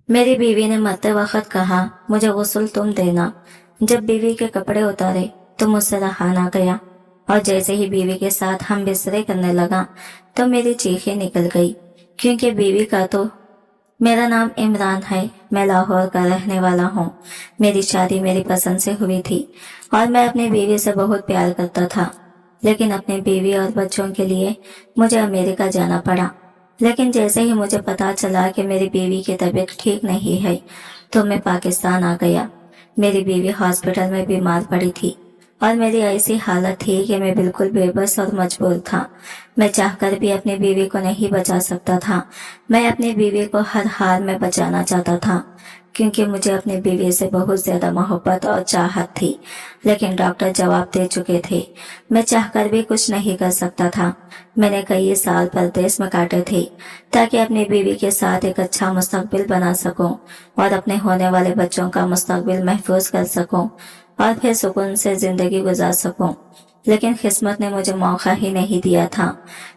मेरी बीवी ने मरते वक्त कहा, मुझे गुस्ल तुम देना। जब बीवी के कपड़े उतारे तो मुझसे रहा ना गया और जैसे ही बीवी के साथ हम बिस्तरे करने लगा तो मेरी चीखें निकल गई, क्योंकि बीवी का तो मेरा नाम इमरान है। मैं लाहौर का रहने वाला हूँ। मेरी शादी मेरी पसंद से हुई थी और मैं अपनी बीवी से बहुत प्यार करता था, लेकिन अपनी बीवी और बच्चों के लिए मुझे अमेरिका जाना पड़ा। लेकिन जैसे ही मुझे पता चला कि मेरी बीवी की तबीयत ठीक नहीं है तो मैं पाकिस्तान आ गया। मेरी बीवी हॉस्पिटल में बीमार पड़ी थी और मेरी ऐसी हालत थी कि मैं बिल्कुल बेबस और मजबूर था। मैं चाहकर भी अपनी बीवी को नहीं बचा सकता था। मैं अपनी बीवी को हर हाल में बचाना चाहता था, क्योंकि मुझे अपनी बीवी से बहुत ज्यादा मोहब्बत और चाहत थी। लेकिन डॉक्टर जवाब दे चुके थे। मैं चाहकर भी कुछ नहीं कर सकता था। मैंने कई साल परदेश में काटे थे ताकि अपनी बीवी के साथ एक अच्छा मुस्तकबिल बना सकूं और अपने होने वाले बच्चों का मुस्तकबिल महफूज कर सकूं और फिर सुकून से जिंदगी गुजार सकूं। लेकिन किस्मत ने मुझे मौका ही नहीं दिया था।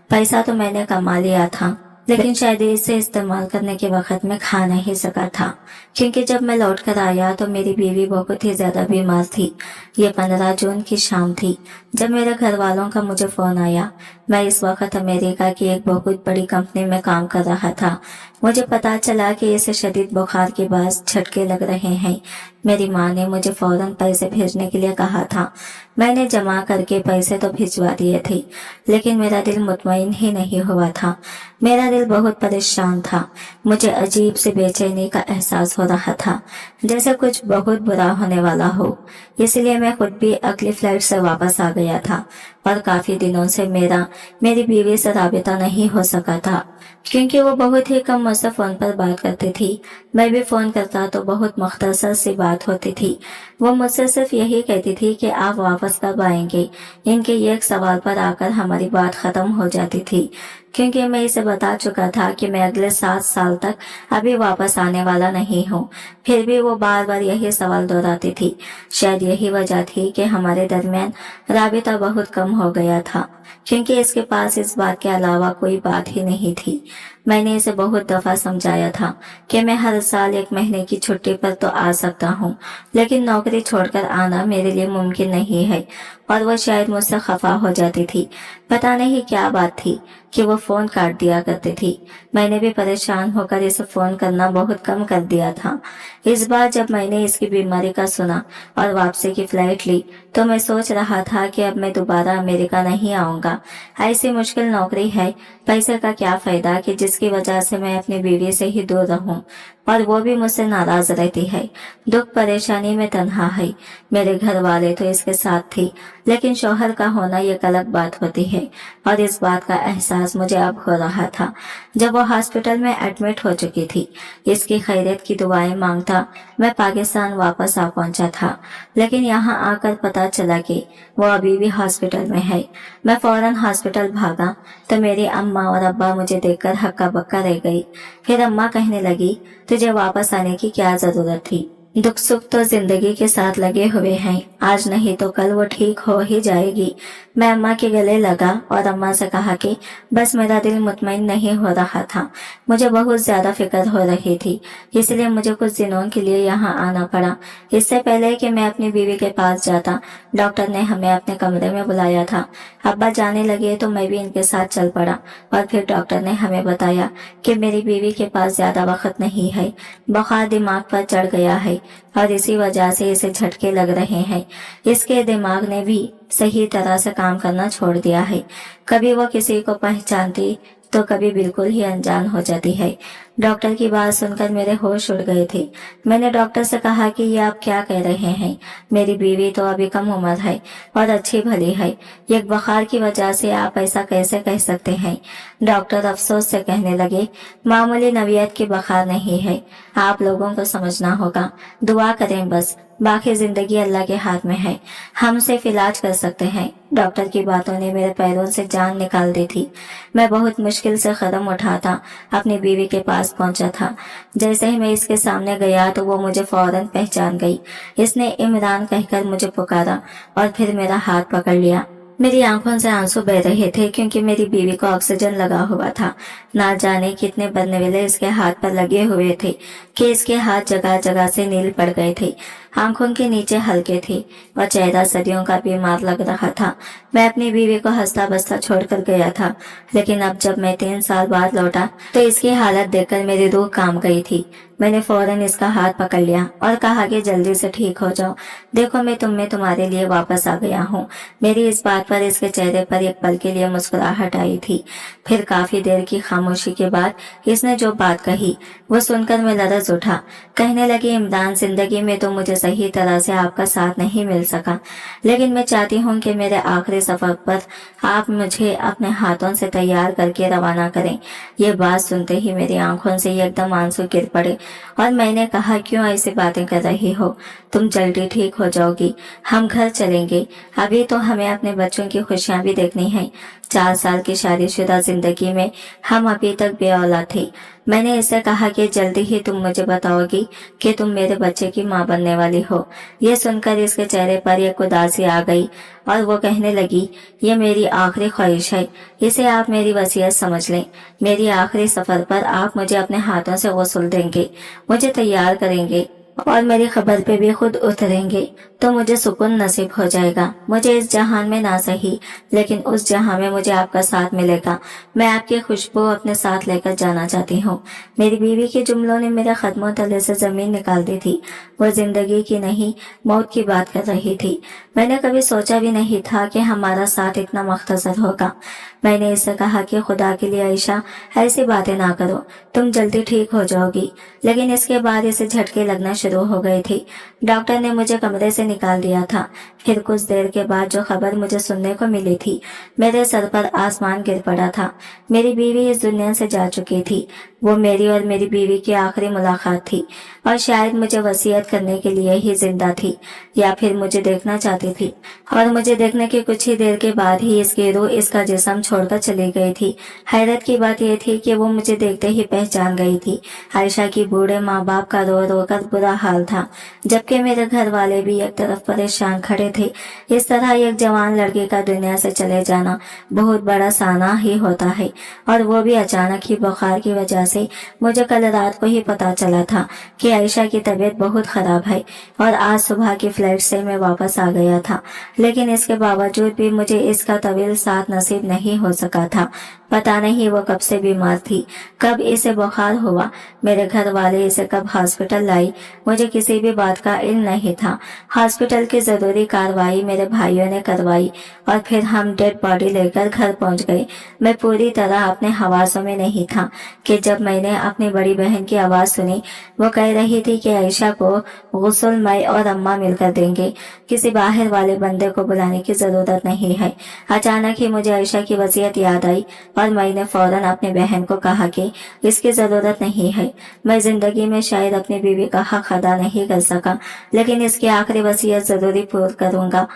पैसा तो मैंने कमा लिया था, लेकिन शायद इसे इस्तेमाल करने के वक्त में खा नहीं सका था, क्योंकि जब मैं लौट कर आया तो मेरी बीवी बहुत ही ज्यादा बीमार थी। ये 15 जून की शाम थी जब मेरे घर वालों का मुझे फोन आया। मैं इस वक्त अमेरिका की एक बहुत बड़ी कंपनी में काम कर रहा था। मुझे पता चला कि इसे शदीद बुखार के बाद झटके लग रहे हैं। मेरी माँ ने मुझे फौरन पैसे भेजने के लिए कहा था। मैंने जमा करके पैसे तो भिजवा दिए थे, लेकिन मेरा दिल मुतमईन ही नहीं हुआ था। मेरा दिल बहुत परेशान था। मुझे अजीब से बेचैनी का एहसास हो रहा था, जैसे कुछ बहुत बुरा होने वाला हो। इसलिए मैं खुद भी अगली फ्लाइट से वापस आ गया था और काफी दिनों से मेरी बीवी से राबिता नहीं हो सका था, क्योंकि वो बहुत ही कम मुझसे फोन पर बात करती थी। मैं भी फोन करता तो बहुत मुख्तसर सी बात होती थी। वो मुझसे सिर्फ यही कहती थी कि आप वापस कब आएंगे। इनके ये एक सवाल पर आकर हमारी बात खत्म हो जाती थी, क्योंकि मैं इसे बता चुका था कि मैं अगले 7 साल तक अभी वापस आने वाला नहीं हूँ। फिर भी वो बार बार यही सवाल दोहराती थी। शायद यही वजह थी कि हमारे दरमियान राबिता बहुत कम हो गया था, क्योंकि इसके पास इस बात के अलावा कोई बात ही नहीं थी। मैंने इसे बहुत दफा समझाया था कि मैं हर साल 1 महीने की छुट्टी पर तो आ सकता हूँ, लेकिन नौकरी छोड़कर आना मेरे लिए मुमकिन नहीं है। और वो शायद मुझसे खफा हो जाती थी। पता नहीं क्या बात थी कि वो फोन काट दिया करती थी। मैंने भी परेशान होकर इसे फोन करना बहुत कम कर दिया था। इस बार जब मैंने इसकी बीमारी का सुना और वापसी की फ्लाइट ली तो मैं सोच रहा था कि अब मैं दोबारा अमेरिका नहीं आऊंगा। ऐसी मुश्किल नौकरी है, पैसे का क्या फायदा कि जिसकी वजह से मैं अपनी बीवी से ही दूर रहूं और वो भी मुझसे नाराज रहती है। दुख परेशानी में तन्हा है। मेरे घर वाले तो इसके साथ थी, लेकिन शौहर का होना एक अलग बात होती है और इस बात का एहसास मुझे अब हो रहा था जब वो हॉस्पिटल में एडमिट हो चुकी थी। इसकी खैरियत की दुआएं मांगता मैं पाकिस्तान वापस आ पहुंचा था, लेकिन यहाँ आकर पता चला कि वो अभी भी हॉस्पिटल में है। मैं फौरन हॉस्पिटल भागा तो मेरी अम्मा और अब्बा मुझे देखकर हक्का बक्का रह गई। फिर अम्मा कहने लगी, तुझे वापस आने की क्या जरूरत थी? दुख सुख तो जिंदगी के साथ लगे हुए हैं, आज नहीं तो कल वो ठीक हो ही जाएगी। मैं अम्मा के गले लगा और अम्मा से कहा कि बस मेरा दिल मुतमईन नहीं हो रहा था। मुझे बहुत ज्यादा फिक्र हो रही थी, इसलिए मुझे कुछ दिनों के लिए यहाँ आना पड़ा। इससे पहले कि मैं अपनी बीवी के पास जाता, डॉक्टर ने हमें अपने कमरे में बुलाया था। अब्बा जाने लगे तो मैं भी इनके साथ चल पड़ा और फिर डॉक्टर ने हमें बताया कि मेरी बीवी के पास ज्यादा वक्त नहीं है। बुखार दिमाग पर चढ़ गया है और इसी वजह से इसे झटके लग रहे हैं। इसके दिमाग ने भी सही तरह से काम करना छोड़ दिया है। कभी वो किसी को पहचानती तो कभी बिल्कुल ही अनजान हो जाती है। डॉक्टर की बात सुनकर मेरे होश उड़ गए थे। मैंने डॉक्टर से कहा कि ये आप क्या कह रहे हैं? मेरी बीवी तो अभी कम उम्र है और अच्छी भली है, एक बुखार की वजह से आप ऐसा कैसे कह सकते हैं? डॉक्टर अफसोस से कहने लगे, मामूली नवियत की बुखार नहीं है, आप लोगों को समझना होगा। दुआ करें बस, बाकी जिंदगी अल्लाह के हाथ में है, हम सिर्फ इलाज कर सकते हैं। डॉक्टर की बातों ने मेरे पैरों से जान निकाल दी थी। मैं बहुत मुश्किल से कदम उठाता अपनी बीवी के पास पहुंचा था। जैसे ही मैं इसके सामने गया तो वो मुझे फौरन पहचान गई। इसने इमरान कहकर मुझे पुकारा और फिर मेरा हाथ पकड़ लिया। मेरी आंखों से आंसू बह रहे थे क्योंकि मेरी बीवी को ऑक्सीजन लगा हुआ था। ना जाने कितने बदनवेले इसके हाथ पर लगे हुए थे कि इसके हाथ जगह जगह से नील पड़ गए थे। आंखों के नीचे हल्के थे और चेहरा सदियों का बीमार लग रहा था। मैं अपनी बीवी को हंसता बसता छोड़कर गया था, लेकिन अब जब मैं 3 साल बाद लौटा तो इसकी हालत देखकर मेरी रूह कांप गई थी। मैंने फौरन इसका हाथ पकड़ लिया और कहा कि जल्दी से ठीक हो जाओ। देखो, मैं तुम्हारे लिए वापस आ गया हूँ। मेरी इस बात पर इसके चेहरे पर एक पल के लिए मुस्कुराहट आई थी। फिर काफी देर की खामोशी के बाद इसने जो बात कही वो सुनकर मैं लरज उठा। कहने लगी, इमरान, जिंदगी में तो मुझे सही तरह से आपका साथ नहीं मिल सका, लेकिन मैं चाहती हूँ कि मेरे आखिरी सफर पर आप मुझे अपने हाथों से तैयार करके रवाना करें। ये बात सुनते ही मेरी आंखों से एकदम आंसू गिर पड़े और मैंने कहा, क्यों ऐसी बातें कर रही हो? तुम जल्दी ठीक हो जाओगी, हम घर चलेंगे। अभी तो हमें अपने बच्चों की खुशियां भी देखनी है। 4 साल की शादीशुदा जिंदगी में हम अभी तक बेऔलाद थे। मैंने इससे कहा कि जल्दी ही तुम मुझे बताओगी कि तुम मेरे बच्चे की मां बनने वाली हो। यह सुनकर इसके चेहरे पर एक उदासी आ गई और वो कहने लगी, ये मेरी आखिरी ख्वाहिश है, इसे आप मेरी वसीयत समझ लें। मेरी आखिरी सफर पर आप मुझे अपने हाथों से वसूल देंगे, मुझे तैयार करेंगे और मेरी खबर पे भी खुद उतरेंगे तो मुझे सुकून नसीब हो जाएगा। मुझे इस जहान में ना सही, लेकिन उस जहां में मुझे आपका साथ मिलेगा। मैं आपकी खुशबू अपने साथ लेकर जाना चाहती हूँ। मेरी बीवी के जुमलों ने मेरे कदमों तले से जमीन निकाल दी थी। वो जिंदगी की नहीं, मौत की बात कर रही थी। मैंने कभी सोचा भी नहीं था कि हमारा साथ इतना मुख्तसर होगा। मैंने इससे कहा कि खुदा के लिए आयशा, ऐसी बातें ना करो, तुम जल्दी ठीक हो जाओगी। लेकिन इसके बाद इसे झटके लगना शुरू हो गए थे। डॉक्टर ने मुझे कमरे से निकाल दिया था। फिर कुछ देर के बाद जो खबर मुझे सुनने को मिली थी, मेरे सर पर आसमान गिर पड़ा था। मेरी बीवी इस दुनिया से जा चुकी थी। वो मेरी और मेरी बीवी की आखिरी मुलाकात थी और शायद मुझे वसीयत करने के लिए ही जिंदा थी या फिर मुझे देखना चाहती थी। और मुझे देखने के कुछ ही देर के बाद ही इसकी रूह इसका जिस्म छोड़कर चली गई थी। हैरत की बात यह थी कि वो मुझे देखते ही पहचान गई थी। आयशा की बूढ़े माँ बाप का रो रो कर बुरा हाल था, जबकि मेरे घर वाले भी एक तरफ परेशान खड़े थे। इस तरह एक जवान लड़के का दुनिया से चले जाना बहुत बड़ा साना ही होता है, और वो भी अचानक ही बुखार की वजह से। मुझे कल रात को ही पता चला था कि आयशा की तबीयत बहुत खराब है और आज सुबह की फ्लाइट से मैं वापस आ गया था, लेकिन इसके बावजूद भी मुझे इसका तवील साथ नसीब नहीं हो सका था। पता नहीं वो कब से बीमार थी, कब इसे बुखार हुआ, मेरे घर वाले इसे कब हॉस्पिटल लाई, मुझे किसी भी बात का इल्म नहीं था। हॉस्पिटल की जरूरी कार्रवाई मेरे भाइयों ने करवाई और फिर हम डेड बॉडी लेकर घर पहुंच गए। मैं पूरी तरह अपने हवासों में नहीं था कि जब मैंने अपनी बड़ी बहन की आवाज सुनी। वो कह रही थी कि आयशा को गुस्ल मैं और अम्मा मिलकर देंगे, किसी बाहर वाले बंदे को बुलाने की जरूरत नहीं है। अचानक ही मुझे आयशा की वसीयत याद आई और मैंने फौरन अपनी बहन को कहा कि इसकी जरूरत नहीं है। मैं जिंदगी में शायद अपनी बीवी का हक अदा नहीं कर सका, लेकिन इसकी आखिरी वसीयत जरूरी पूरी करूंगा।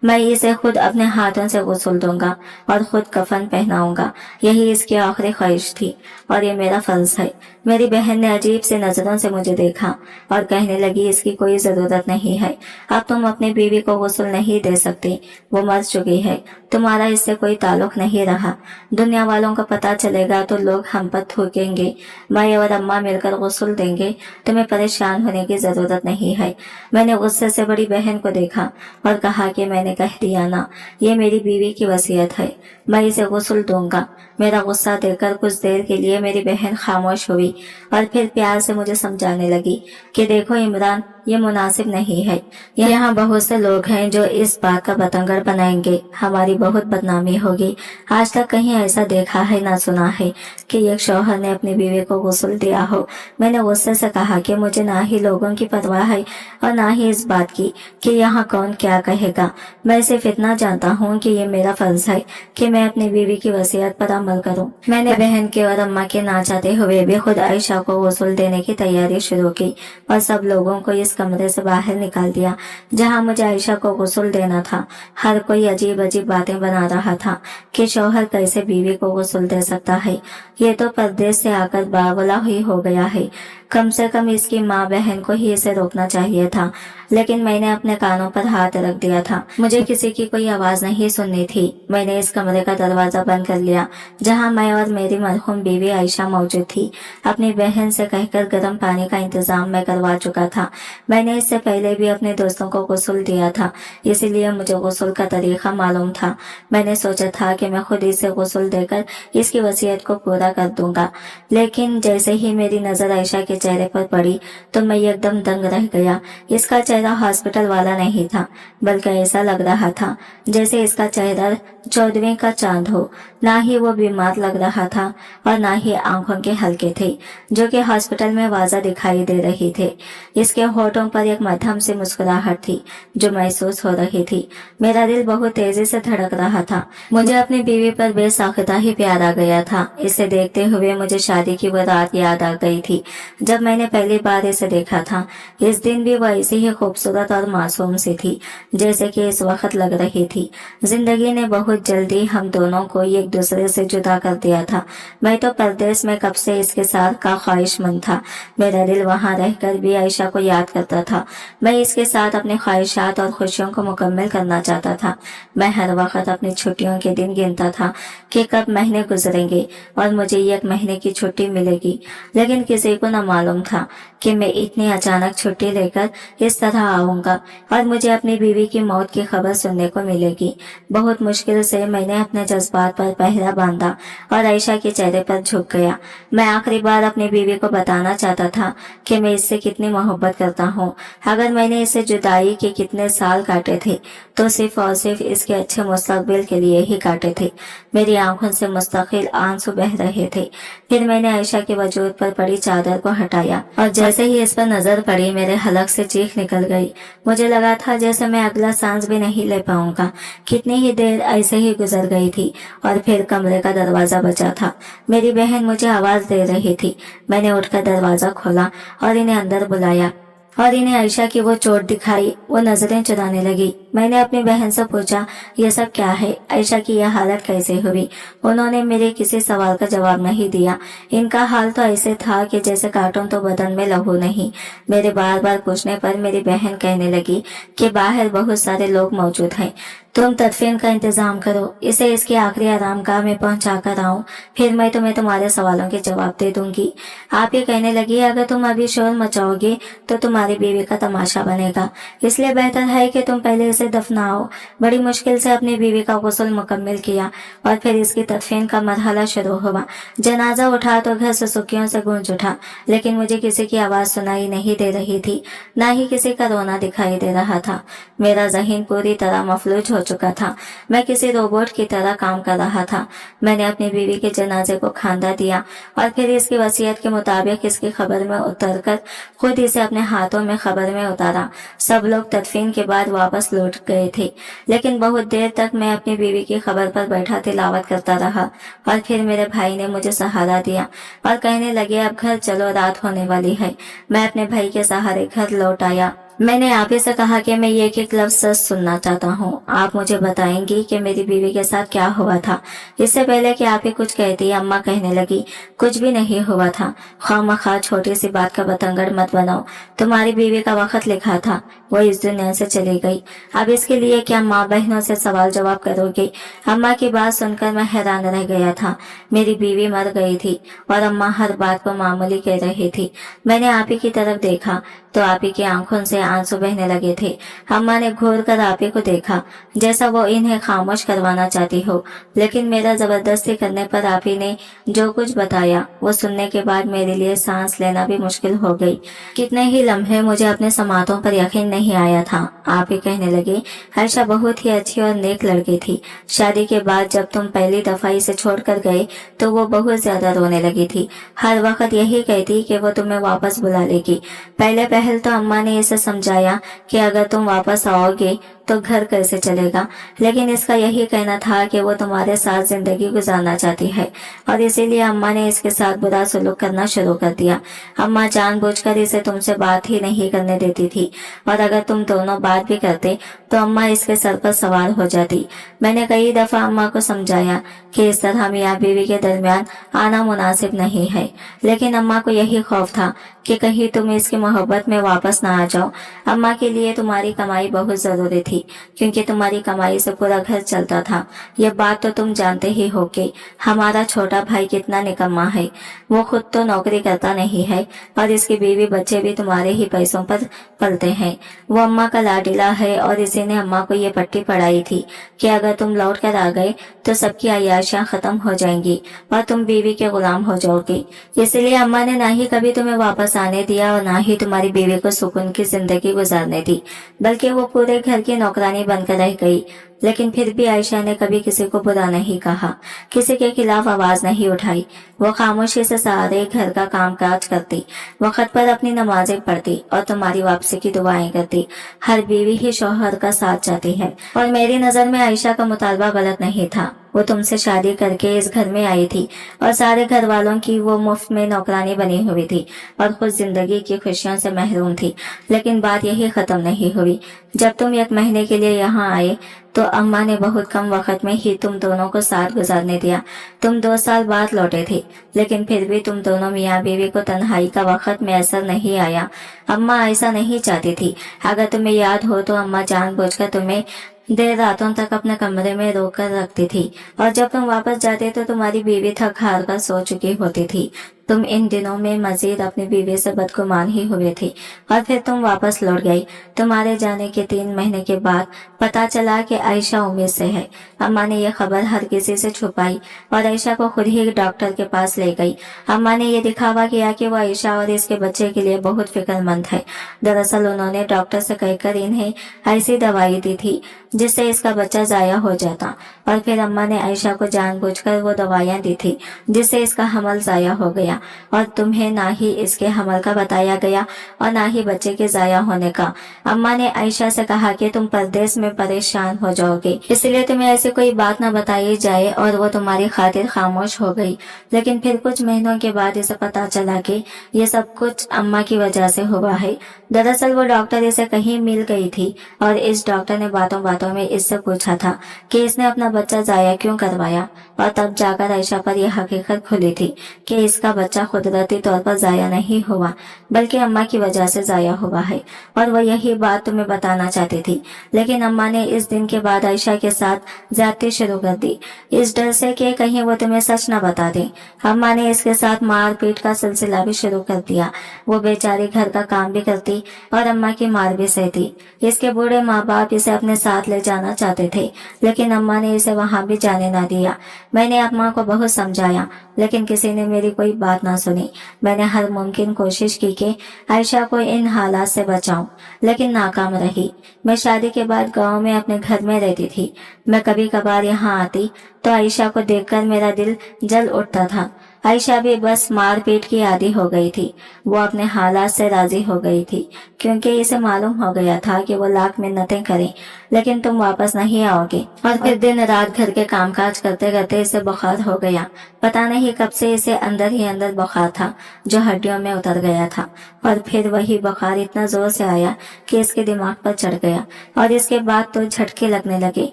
मैं इसे खुद अपने हाथों से गुस्ल दूंगा और खुद कफन पहनाऊंगा। यही इसकी आखिरी ख्वाहिश थी और ये मेरा फर्ज है। मेरी बहन ने अजीब से नजरों से मुझे देखा और कहने लगी, इसकी कोई जरूरत नहीं है। अब तुम अपनी बीवी को गुस्ल नहीं दे सकती, वो मर चुकी है, तुम्हारा इससे कोई ताल्लुक नहीं रहा। दुनिया वालों को पता चलेगा तो लोग हम पर थूकेंगे। मैं और अम्मा मिलकर गुस्ल देंगे, तुम्हें परेशान होने की जरूरत नहीं है। मैंने गुस्से से बड़ी बहन को देखा और कहा कि मैंने कह दिया ना, ये मेरी बीवी की वसीयत है, मैं इसे गुस्ल दूंगा। मेरा गुस्सा देखकर कुछ देर के लिए मेरी बहन खामोश हुई और फिर प्यार से मुझे समझाने लगी कि देखो इमरान, ये मुनासिब नहीं है। यहाँ बहुत से लोग हैं जो इस बात का बतंगड़ बनाएंगे, हमारी बहुत बदनामी होगी। आज तक कहीं ऐसा देखा है ना सुना है कि एक शौहर ने अपनी बीवी को गुस्ल दिया हो। मैंने गुस्से से कहा कि मुझे ना ही लोगों की परवाह है और ना ही इस बात की कि यहाँ कौन क्या कहेगा। मैं सिर्फ इतना जानता हूँ कि ये मेरा फर्ज है कि मैं अपनी बीवी की वसीयत पर अमल करूँ। मैंने बहन के और अम्मा के ना चाहते हुए भी खुद आयशा को गुस्ल देने की तैयारी शुरू की और सब लोगों को इस कमरे से बाहर निकाल दिया जहाँ मुझे आयशा को गुस्ल देना था। हर कोई अजीब अजीब बातें बना रहा था कि शौहर कैसे बीवी को गुस्ल दे सकता है, ये तो परदेश से आकर बावला ही हो गया है। कम से कम इसकी माँ बहन को ही इसे रोकना चाहिए था, लेकिन मैंने अपने कानों पर हाथ रख दिया था। मुझे किसी की कोई आवाज नहीं सुननी थी। मैंने इस कमरे का दरवाजा बंद कर लिया जहाँ मैं और मेरी मरहूम बीवी आयशा मौजूद थी। अपनी बहन से कहकर गर्म पानी का इंतजाम मैं करवा चुका था। मैंने इससे पहले भी अपने दोस्तों को गुस्ल दिया था, इसीलिए मुझे गुस्ल का तरीका मालूम था। मैंने सोचा था कि मैं खुद इसे गुस्ल देकर इसकी वसीयत को पूरा कर दूंगा, लेकिन जैसे ही मेरी नजर आयशा के चेहरे पर पड़ी तो मैं एकदम दंग रह गया। इसका चेहरा हॉस्पिटल वाला नहीं था, बल्कि ऐसा लग रहा था जैसे इसका चेहरा 14वीं का चांद हो। ना ही वो बीमार लग रहा था और ना ही आंखों के हल्के थे जो कि हॉस्पिटल में वाज़ा दिखाई दे रही थे। इसके होठों पर एक मध्यम सी मुस्कुराहट थी जो महसूस हो रही थी। मेरा दिल बहुत तेजी से धड़क रहा था। मुझे अपनी बीवी पर बेसाख्ता ही प्यार आ गया था। इसे देखते हुए मुझे शादी की वो रात याद आ गई थी जब मैंने पहली बार इसे देखा था। इस दिन भी वो ऐसी ही खूबसूरत और मासूम सी थी जैसे कि इस वक्त लग रही थी। जिंदगी ने बहुत जल्दी हम दोनों को एक दूसरे से जुदा कर दिया था। मैं तो परदेश में कब से इसके साथ का ख्वाहिशमंद था। मेरा दिल वहां रहकर भी आयशा को याद करता था। मैं इसके साथ अपनी ख्वाहिशात और खुशियों को मुकम्मल करना चाहता था। मैं हर वक्त अपनी छुट्टियों के दिन गिनता था कि कब महीने गुजरेंगे और मुझे 1 महीने की छुट्टी मिलेगी, लेकिन किसी को न मालूम था कि मैं इतनी अचानक छुट्टी लेकर इस तरह आऊंगा और मुझे अपनी बीवी की मौत की खबर सुनने को मिलेगी। बहुत मुश्किल से मैंने अपने जज्बात पर पहरा बांधा और आयशा के चेहरे पर झुक गया। मैं आखिरी बार अपनी बीवी को बताना चाहता था कि मैं इससे कितनी मोहब्बत करता हूँ। अगर मैंने इसे जुदाई के कितने साल काटे थे तो सिर्फ और सिर्फ इसके अच्छे मुस्तकबिल के लिए ही काटे थे। मेरी आंखों से मुस्तकिल आंसू बह रहे थे। फिर मैंने आयशा के वजूद पर पड़ी चादर को हटाया और जैसे ही इस पर नजर पड़ी मेरे हलक से चीख निकल गई। मुझे लगा था जैसे मैं अगला सांस भी नहीं ले पाऊंगा। कितनी ही देर ऐसे ही गुजर गई थी और फिर कमरे का दरवाजा बजा था। मेरी बहन मुझे आवाज दे रही थी। मैंने उठकर दरवाजा खोला और इन्हें अंदर बुलाया और इन्हें आयशा की वो चोट दिखाई। वो नजरें चुराने लगी। मैंने अपनी बहन से पूछा, ये सब क्या है? आयशा की यह हालत कैसे हुई? उन्होंने मेरे किसी सवाल का जवाब नहीं दिया। इनका हाल तो ऐसे था कि जैसे काटूं तो बदन में लहू नहीं। मेरे बार बार पूछने पर मेरी बहन कहने लगी कि बाहर बहुत सारे लोग मौजूद हैं, तुम तदफीन का इंतजाम करो, इसे इसके आखिरी आरामगाह में पहुंचा कर आऊं, फिर मैं तुम्हें तुम्हारे सवालों के जवाब दे दूंगी। आप ये कहने लगी, अगर तुम अभी शोर मचाओगे तो तुम्हारी बीवी का तमाशा बनेगा, इसलिए बेहतर है कि तुम पहले इसे दफनाओ। बड़ी मुश्किल से अपनी बीवी का गुस्ल मुकम्मल किया और फिर इसकी तदफीन का मरहला शुरू हुआ। जनाजा उठा तो घर सुसुकियों से गूंज उठा, लेकिन मुझे किसी की आवाज सुनाई नहीं दे रही थी, न ही किसी का रोना दिखाई दे रहा था। मेरा ज़हन पूरी तरह मफलूज हो चुका था। मैं किसी रोबोट की तरह काम कर रहा था। मैंने अपनी बीवी के जनाजे को खांदा दिया और फिर इसकी वसीयत के मुताबिक इसकी खबर में उतरकर खुद इसे अपने हाथों में खबर में उतारा। सब लोग तदफीन के बाद वापस लौट गए थे, लेकिन बहुत देर तक मैं अपनी बीवी की खबर पर बैठा तिलावत करता रहा और फिर मेरे भाई ने मुझे सहारा दिया और कहने लगे, अब घर चलो, रात होने वाली है। मैं अपने भाई के सहारे घर लौट आया। मैंने आप ही से कहा कि मैं ये एक लफ्ज सच सुनना चाहता हूँ। आप मुझे बताएंगी कि मेरी बीवी के साथ क्या हुआ था? इससे पहले कि आप ही कुछ कहती, अम्मा कहने लगी, कुछ भी नहीं हुआ था। खामखा छोटी सी बात का बतंगड़ मत बनाओ। तुम्हारी बीवी का वक्त लिखा था, वो इस दुनिया से चली गई। अब इसके लिए क्या माँ बहनों से सवाल जवाब करोगे? अम्मा की बात सुनकर मैं हैरान रह गया था। मेरी बीवी मर गई थी और अम्मा हर बात को मामूली कह रही थी। मैंने आप ही की तरफ देखा तो आप ही की आंखों से आंसू बहने लगे थे। अम्मा ने घूर कर आप ही को देखा जैसा वो इन्हें खामोश करवाना चाहती हो, लेकिन मेरा जबरदस्ती करने पर आप ही ने जो कुछ बताया वो सुनने के बाद मेरे लिए सांस लेना भी मुश्किल हो गई। कितने ही लम्हे मुझे अपने समातों पर यकीन नहीं नहीं आया था। आप ही कहने लगे आयशा बहुत ही अच्छी और नेक लड़की थी। शादी के बाद जब तुम पहली दफा इसे छोड़कर गए तो वो बहुत ज्यादा रोने लगी थी। हर वक्त यही कहती कि वो तुम्हें वापस बुला लेगी। पहले पहल तो अम्मा ने इसे समझाया कि अगर तुम वापस आओगे तो घर कैसे चलेगा, लेकिन इसका यही कहना था कि वो तुम्हारे साथ जिंदगी गुजारना चाहती है और इसीलिए अम्मा ने इसके साथ बुरा सलूक करना शुरू कर दिया। अम्मा जानबूझकर इसे तुमसे बात ही नहीं करने देती थी और अगर तुम दोनों बात भी करते तो अम्मा इसके सर पर सवार हो जाती। मैंने कई दफा अम्मा को समझाया कि इस तरह मियाँ बीवी के दरमियान आना मुनासिब नहीं है, लेकिन अम्मा को यही खौफ था कि कहीं तुम इसकी मोहब्बत में वापस ना आ जाओ। अम्मा के लिए तुम्हारी कमाई बहुत जरूरी थी क्योंकि तुम्हारी कमाई से पूरा घर चलता था। ये बात तो तुम जानते ही हो कि हमारा छोटा भाई कितना निकम्मा है। वो खुद तो नौकरी करता नहीं है और इसकी बीवी बच्चे भी तुम्हारे ही पैसों पर पलते हैं। वो अम्मा का लाडीला है और इसी ने अम्मा को ये पट्टी पढ़ाई थी कि अगर तुम लौट कर आ गए तो सबकी अय्याशियां खत्म हो जाएंगी और तुम बीवी के गुलाम हो जाओगे। इसलिए अम्मा ने ना ही कभी तुम्हें वापस आने दिया और ना ही तुम्हारी बीवी को सुकून की जिंदगी गुजारने दी, बल्कि वो पूरे घर की नौकरानी बनकर रह गई। लेकिन फिर भी आयशा ने कभी किसी को बुरा नहीं कहा, किसी के खिलाफ आवाज नहीं उठाई। वो खामोशी से सारे घर का कामकाज करती, वक्त पर अपनी नमाजें पढ़ती और तुम्हारी वापसी की दुआएं करती। हर बीवी ही शौहर का साथ चाहती है और मेरी नजर में आयशा का मुतालबा गलत नहीं था। वो तुमसे शादी करके इस घर में आई थी और सारे घर वालों की वो मुफ्त में नौकरानी बनी हुई थी और खुद जिंदगी की खुशियों से महरूम थी। लेकिन बात यही खत्म नहीं हुई। जब तुम 1 महीने के लिए यहाँ आए तो अम्मा ने बहुत कम वक्त में ही तुम दोनों को साथ गुजारने दिया। तुम 2 साल बाद लौटे थे, लेकिन फिर भी तुम दोनों मियाँ बीवी को तन्हाई का वक्त मैसर नहीं आया। अम्मा ऐसा नहीं चाहती थी। अगर तुम्हें याद हो तो अम्मा जानबूझकर तुम्हें देर रातों तक अपने कमरे में रोक कर रखती थी और जब तुम वापस जाते तो तुम्हारी बीवी थक हार कर सो चुकी होती थी। तुम इन दिनों में मजीद अपनी बीवी से बदगुमान ही हुए थे और फिर तुम वापस लौट गई। तुम्हारे जाने के 3 महीने के बाद पता चला कि आयशा उम्मीद से है। अम्मा ने यह खबर हर किसी से छुपाई और आयशा को खुद ही डॉक्टर के पास ले गई। अम्मा ने यह दिखावा किया कि वो आयशा और इसके बच्चे के लिए बहुत फिक्रमंद है। दरअसल उन्होंने डॉक्टर से कहकर इन्हें ऐसी दवाई दी थी जिससे इसका बच्चा जाया हो जाता और फिर अम्मा ने आयशा को जानबूझकर वो दवाइयाँ दी थी जिससे इसका हमल जाया हो गया और तुम्हें ना ही इसके हमल का बताया गया और ना ही बच्चे के जाया होने का। अम्मा ने आयशा से कहा कि तुम परदेश में परेशान हो जाओगे, इसलिए तुम्हें ऐसी कोई बात न बताई जाए और वो तुम्हारी खातिर खामोश हो गई। लेकिन फिर कुछ महीनों के बाद इसे पता चला कि ये सब कुछ अम्मा की वजह से हुआ है। दरअसल वो डॉक्टर इसे कहीं मिल गई थी और इस डॉक्टर ने बातों बातों में इससे पूछा था कि इसने अपना बच्चा जाया क्यों करवाया और तब जाकर आयशा पर यह हकीकत खुली थी कि इसका बच्चा कुदरती तौर पर जाया नहीं हुआ बल्कि अम्मा की वजह से जाया हुआ है और वह यही बात तुम्हें बताना चाहती थी। लेकिन अम्मा ने इस दिन के बाद आयशा के साथ ज्यादती शुरू कर दी, इस डर से कि कहीं वो तुम्हें सच न बता दे। अम्मा ने इसके साथ मार पीट का सिलसिला भी शुरू कर दिया। वो बेचारी घर का काम भी करती और अम्मा की मार भी सहती। इसके बूढ़े माँ बाप इसे अपने साथ ले जाना चाहते थे, लेकिन अम्मा ने इसे वहां भी जाने ना दिया। मैंने अम्मा को बहुत समझाया, लेकिन किसी ने मेरी कोई बात ना सुनी। मैंने हर मुमकिन कोशिश की कि आयशा को इन हालात से बचाऊं, लेकिन नाकाम रही। मैं शादी के बाद गांव में अपने घर में रहती थी। मैं कभी कभार यहाँ आती तो आयशा को देखकर मेरा दिल जल उठता था। आयशा भी बस मार पीट की आदी हो गई थी। वो अपने हालात से राजी हो गई थी क्योंकि इसे मालूम हो गया था कि वो लाख मिन्नतें करे लेकिन तुम वापस नहीं आओगे। और फिर दिन रात घर के कामकाज करते करते इसे बुखार हो गया। पता नहीं कब से इसे अंदर ही अंदर बुखार था जो हड्डियों में उतर गया था और फिर वही बुखार इतना जोर से आया कि इसके दिमाग पर चढ़ गया और इसके बाद तो झटके लगने लगे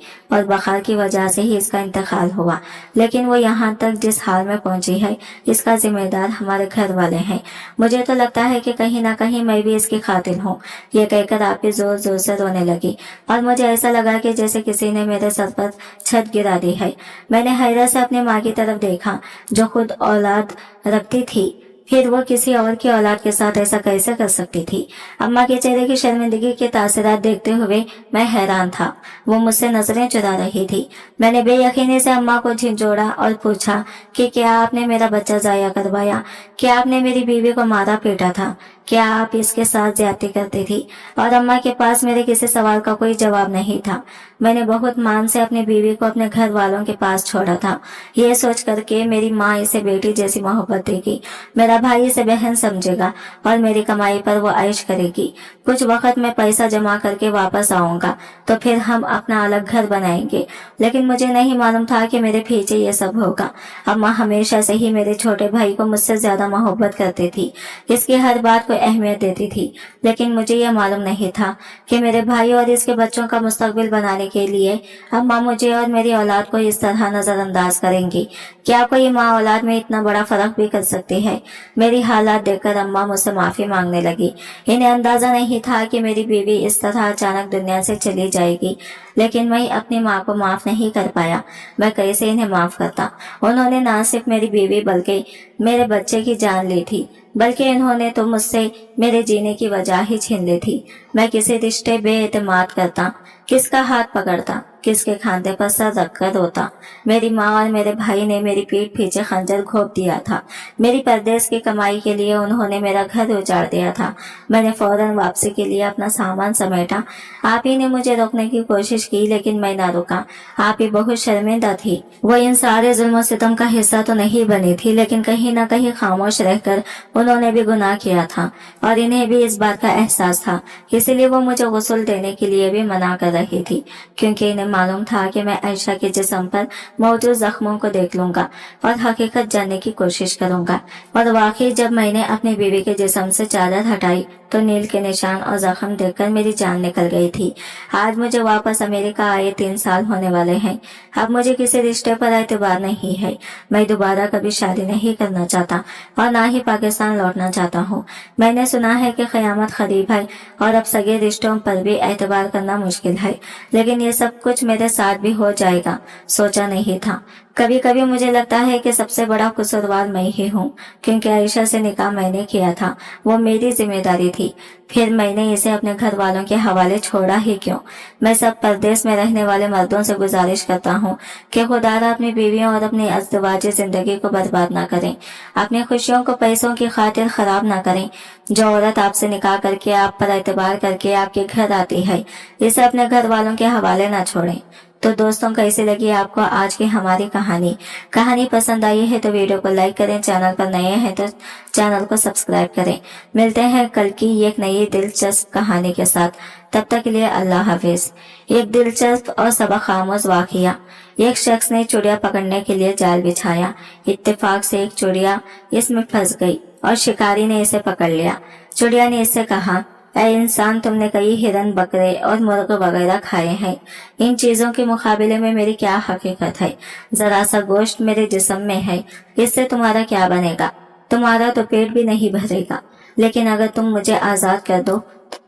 और बुखार की वजह से ही इसका इंतकाल हुआ। लेकिन वो यहाँ तक जिस हाल में पहुंची है इसका जिम्मेदार हमारे घर वाले हैं। मुझे तो लगता है कि कहीं ना कहीं मैं भी इसकी खातिर हूँ। ये कहकर आप भी जोर जोर से रोने लगी और मुझे ऐसा लगा कि जैसे किसी ने मेरे सर पर छत गिरा दी है। मैंने हैरत से अपनी माँ की तरफ देखा जो खुद औलाद रखती थी, फिर वो किसी और की औलाद के साथ ऐसा कैसे कर सकती थी। अम्मा के चेहरे की शर्मिंदगी के तासरात देखते हुए मैं हैरान था। वो मुझसे नजरें चुरा रही थी। मैंने बेयकीनी से अम्मा को झिझोड़ा और पूछा कि क्या आपने मेरा बच्चा जाया करवाया? क्या आपने मेरी बीवी को मारा पीटा था? क्या आप इसके साथ ज्यादती करती थी? और अम्मा के पास मेरे किसी सवाल का कोई जवाब नहीं था। मैंने बहुत मान से अपनी बीवी को अपने घर वालों के पास छोड़ा था, ये सोच करके मेरी माँ इसे बेटी जैसी मोहब्बत देगी, मेरा भाई इसे बहन समझेगा और मेरी कमाई पर वो ऐश करेगी। कुछ वक्त में पैसा जमा करके वापस आऊंगा तो फिर हम अपना अलग घर बनाएंगे। लेकिन मुझे नहीं मालूम था कि मेरे पीछे ये सब होगा। अम्मा हमेशा से ही मेरे छोटे भाई को मुझसे ज्यादा मोहब्बत करती थी, इसकी हर बात को अहमियत देती थी। लेकिन मुझे यह मालूम नहीं था कि मेरे भाई और इसके बच्चों का मुस्तकबिल बनाने के लिए अम्मा मुझे और मेरी औलाद को इस तरह नजरअंदाज करेंगी। क्या कोई माँ औलाद में इतना बड़ा फर्क भी कर सकती है? मेरी हालात देखकर अम्मा मुझसे माफी मांगने लगी। इन्हें अंदाजा नहीं था कि मेरी बीवी इस तरह अचानक दुनिया से चली जाएगी। लेकिन मैं अपनी माँ को माफ नहीं कर पाया। मैं कैसे इन्हें माफ करता? उन्होंने न सिर्फ मेरी बीवी बल्कि मेरे बच्चे की जान ली थी, बल्कि इन्होंने तो मुझसे मेरे जीने की वजह ही छीन ली थी। मैं किसी रिश्ते बेएतमाद करता, किसका हाथ पकड़ता, किसके खांधे पर सर रखकर रोता। मेरी माँ और मेरे भाई ने मेरी पीठ पीछे खंजर घोंप दिया था। मेरी परदेश की कमाई के लिए उन्होंने मेरा घर उजाड़ दिया था। मैंने फौरन वापसी के लिए अपना सामान समेटा। आप ही ने मुझे रोकने की कोशिश की, लेकिन मैं ना रुका। आप ही बहुत शर्मिंदा थी। वो इन सारे जुल्म सितम का हिस्सा तो नहीं बनी थी, लेकिन कहीं न कहीं खामोश रहकर उन्होंने भी गुनाह किया था और इन्हें भी इस बात का एहसास था। इसलिए वो मुझे गुस्ल देने के लिए भी मना कर रही थी, क्योंकि इन्हें मालूम था कि मैं आयशा के जिस्म पर मौजूद जख्मों को देख लूंगा और हकीकत जानने की कोशिश करूंगा। और वाकई जब मैंने अपनी बीवी के जिस्म से चादर हटाई तो नील के निशान और जख्म देखकर मेरी जान निकल गई थी। आज मुझे वापस अमेरिका आए 3 साल होने वाले हैं। अब मुझे किसी रिश्ते पर एतबार नहीं है। मैं दोबारा कभी शादी नहीं करना चाहता और ना ही पाकिस्तान लौटना चाहता हूँ। मैंने सुना है कि क़यामत करीब है और अब सगे रिश्तों पर भी एतबार करना मुश्किल है, लेकिन ये सब कुछ मेरे साथ भी हो जाएगा, सोचा नहीं था। कभी कभी मुझे लगता है कि सबसे बड़ा कसूरवार मैं ही हूँ, क्योंकि आयशा से निकाह मैंने किया था, वो मेरी जिम्मेदारी थी। फिर मैंने इसे अपने घर वालों के हवाले छोड़ा ही क्यों? मैं सब परदेश में रहने वाले मर्दों से गुजारिश करता हूँ कि खुदारा अपनी बीवियों और अपनी अज़दवाजी जिंदगी को बर्बाद ना करें, अपनी खुशियों को पैसों की खातिर खराब ना करें। जो औरत आपसे निकाह करके आप पर एतबार करके आपके घर आती है, इसे अपने घर वालों के हवाले ना छोड़ें। तो दोस्तों, कैसी लगी आपको आज की हमारी कहानी पसंद आई है तो वीडियो को लाइक करें, चैनल पर नए हैं तो चैनल को सब्सक्राइब करें। मिलते हैं कल की एक नई दिलचस्प कहानी के साथ। तब तक के लिए अल्लाह हाफिज। एक दिलचस्प और सबक आमोज वाकया। एक शख्स ने चिड़िया पकड़ने के लिए जाल बिछाया। इत्तेफाक से एक चिड़िया इसमें फंस गई और शिकारी ने इसे पकड़ लिया। चिड़िया ने इससे कहा, ऐ इंसान, तुमने कई हिरन, बकरे और मुर्ग वगैरह खाए हैं। इन चीजों के मुकाबले में मेरी क्या हकीकत है? जरा सा गोश्त मेरे जिस्म में है, इससे तुम्हारा क्या बनेगा? तुम्हारा तो पेट भी नहीं भरेगा। लेकिन अगर तुम मुझे आजाद कर दो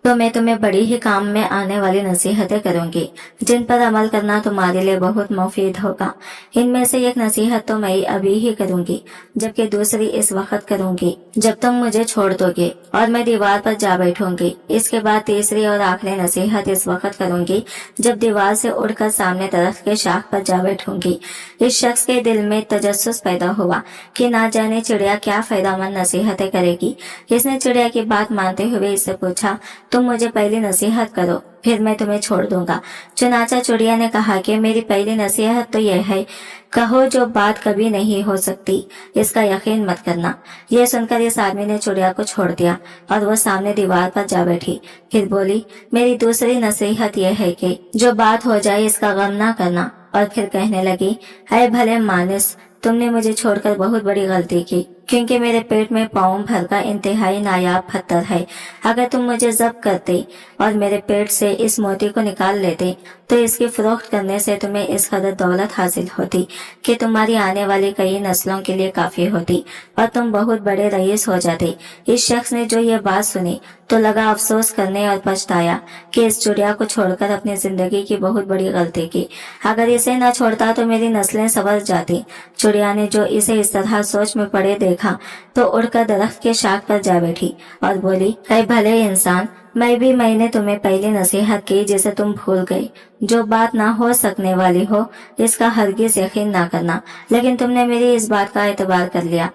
तो मैं तुम्हें बड़ी ही काम में आने वाली नसीहतें करूंगी, जिन पर अमल करना तुम्हारे लिए बहुत मुफीद होगा। इनमें से एक नसीहत तो मैं अभी ही करूंगी, जबकि दूसरी इस वक्त करूंगी जब तुम मुझे छोड़ दोगे और मैं दीवार पर जा बैठूंगी। इसके बाद तीसरी और आखिरी नसीहत इस वक्त करूंगी जब दीवार से उड़कर सामने दरख्त के शाख पर जा बैठूंगी। इस शख्स के दिल में तजस्सुस पैदा हुआ कि ना जाने चिड़िया क्या फायदेमंद नसीहतें करेगी। इसने चिड़िया की बात मानते हुए इससे पूछा, तुम मुझे पहली नसीहत करो, फिर मैं तुम्हें छोड़ दूंगा। चुनाचा चिड़िया ने कहा कि मेरी पहली नसीहत तो यह है, कहो जो बात कभी नहीं हो सकती, इसका यकीन मत करना। यह सुनकर इस आदमी ने चिड़िया को छोड़ दिया और वो सामने दीवार पर जा बैठी। फिर बोली, मेरी दूसरी नसीहत यह है कि जो बात हो जाए इसका गम ना करना। और फिर कहने लगी, है भले मानस, तुमने मुझे छोड़कर बहुत बड़ी गलती की, क्योंकि मेरे पेट में पाँव भर का इंतहाई नायाब पत्थर है। अगर तुम मुझे जब्त करते और मेरे पेट से इस मोती को निकाल लेते तो इसकी फरोख्त करने से तुम्हें इस कदर दौलत हासिल होती कि तुम्हारी आने वाली कई नस्लों के लिए काफी होती और तुम बहुत बड़े रईस हो जाते। इस शख्स ने जो ये बात सुनी तो लगा अफसोस करने और पछताया कि इस चिड़िया को छोड़कर अपनी जिंदगी की बहुत बड़ी गलती की। अगर इसे न छोड़ता तो मेरी नस्लें संवर जाती। चिड़िया ने जो इसे इस तरह सोच में पड़े देखा तो उड़कर दरख्त के शाख पर जा बैठी और बोली, ऐ भले इंसान, मैंने तुम्हें पहली नसीहत की जिसे तुम भूल गए। जो बात ना हो सकने वाली हो इसका हरगिज यकीन ना करना, लेकिन तुमने मेरी इस बात का एतबार कर लिया।